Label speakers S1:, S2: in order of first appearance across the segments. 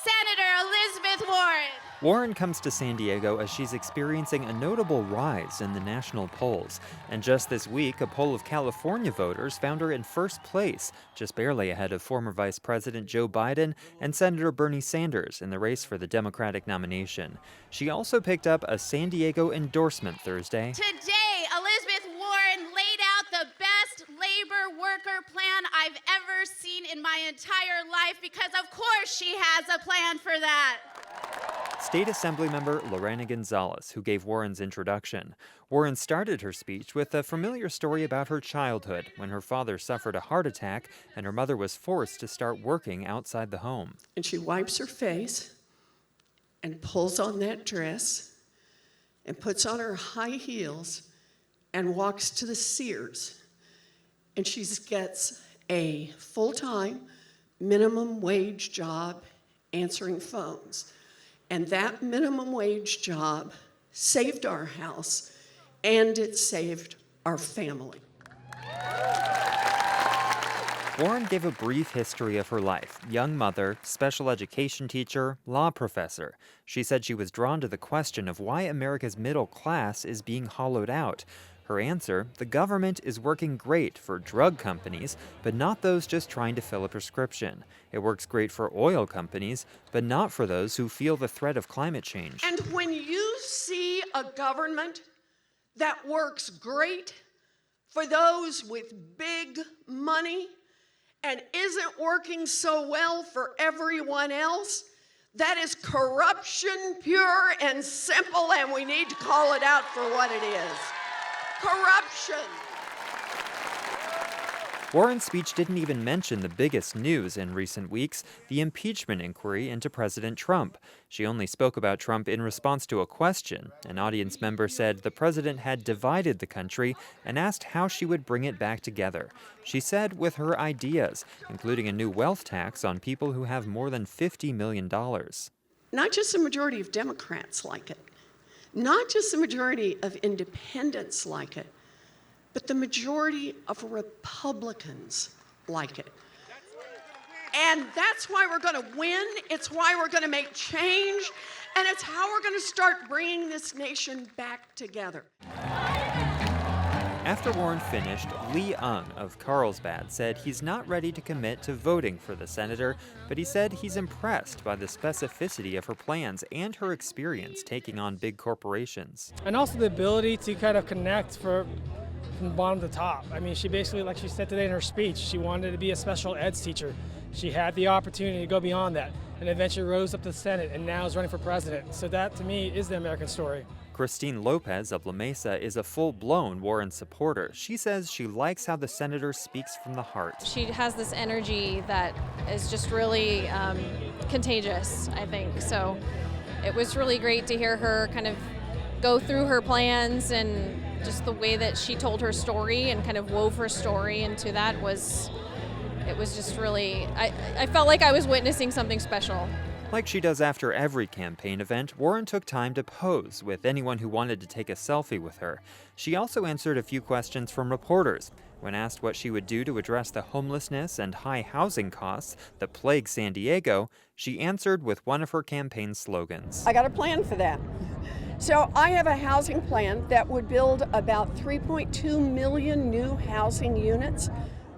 S1: Senator Elizabeth Warren.
S2: Warren comes to San Diego as she's experiencing a notable rise in the national polls. And just this week, a poll of California voters found her in first place, just barely ahead of former Vice President Joe Biden and Senator Bernie Sanders in the race for the Democratic nomination. She also picked up a San Diego endorsement Thursday.
S1: Today, Elizabeth Warren laid out the best labor worker plan I've ever seen in my entire life because, of course, she has a plan for that.
S2: State Assemblymember Lorena Gonzalez, who gave Warren's introduction. Warren started her speech with a familiar story about her childhood, when her father suffered a heart attack and her mother was forced to start working outside the home.
S3: And she wipes her face and pulls on that dress and puts on her high heels and walks to the Sears. And she gets a full-time minimum wage job answering phones. And that minimum wage job saved our house, and it saved our family.
S2: Warren gave a brief history of her life. Young mother, special education teacher, law professor. She said she was drawn to the question of why America's middle class is being hollowed out. Her answer, the government is working great for drug companies, but not those just trying to fill a prescription. It works great for oil companies, but not for those who feel the threat of climate change.
S3: And when you see a government that works great for those with big money and isn't working so well for everyone else, that is corruption, pure and simple, and we need to call it out for what it is. Corruption.
S2: Warren's speech didn't even mention the biggest news in recent weeks, the impeachment inquiry into President Trump. She only spoke about Trump in response to a question. An audience member said the president had divided the country and asked how she would bring it back together. She said with her ideas, including a new wealth tax on people who have more than $50 million.
S3: Not just a majority of Democrats like it. Not just the majority of independents like it, but the majority of Republicans like it. And that's why we're going to win. It's why we're going to make change. And it's how we're going to start bringing this nation back together.
S2: After Warren finished, Lee Ung of Carlsbad said he's not ready to commit to voting for the senator, but he said he's impressed by the specificity of her plans and her experience taking on big corporations.
S4: And also the ability to kind of connect from bottom to top. I mean, she basically, like she said today in her speech, she wanted to be a special eds teacher. She had the opportunity to go beyond that and eventually rose up to the Senate and now is running for president. So that, to me, is the American story.
S2: Christine Lopez of La Mesa is a full-blown Warren supporter. She says she likes how the senator speaks from the heart.
S5: She has this energy that is just really contagious, I think. So it was really great to hear her kind of go through her plans, and just the way that she told her story and kind of wove her story into that it was just really, I felt like I was witnessing something special.
S2: Like she does after every campaign event, Warren took time to pose with anyone who wanted to take a selfie with her. She also answered a few questions from reporters. When asked what she would do to address the homelessness and high housing costs that plague San Diego, she answered with one of her campaign slogans.
S3: I got a plan for that. So I have a housing plan that would build about 3.2 million new housing units.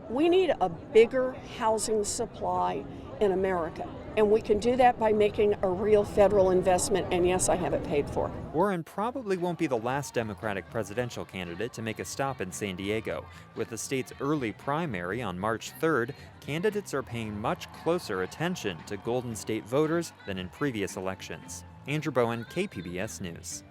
S3: We need a bigger housing supply in America. And we can do that by making a real federal investment, and yes, I have it paid for.
S2: Warren probably won't be the last Democratic presidential candidate to make a stop in San Diego. With the state's early primary on March 3rd, candidates are paying much closer attention to Golden State voters than in previous elections. Andrew Bowen, KPBS News.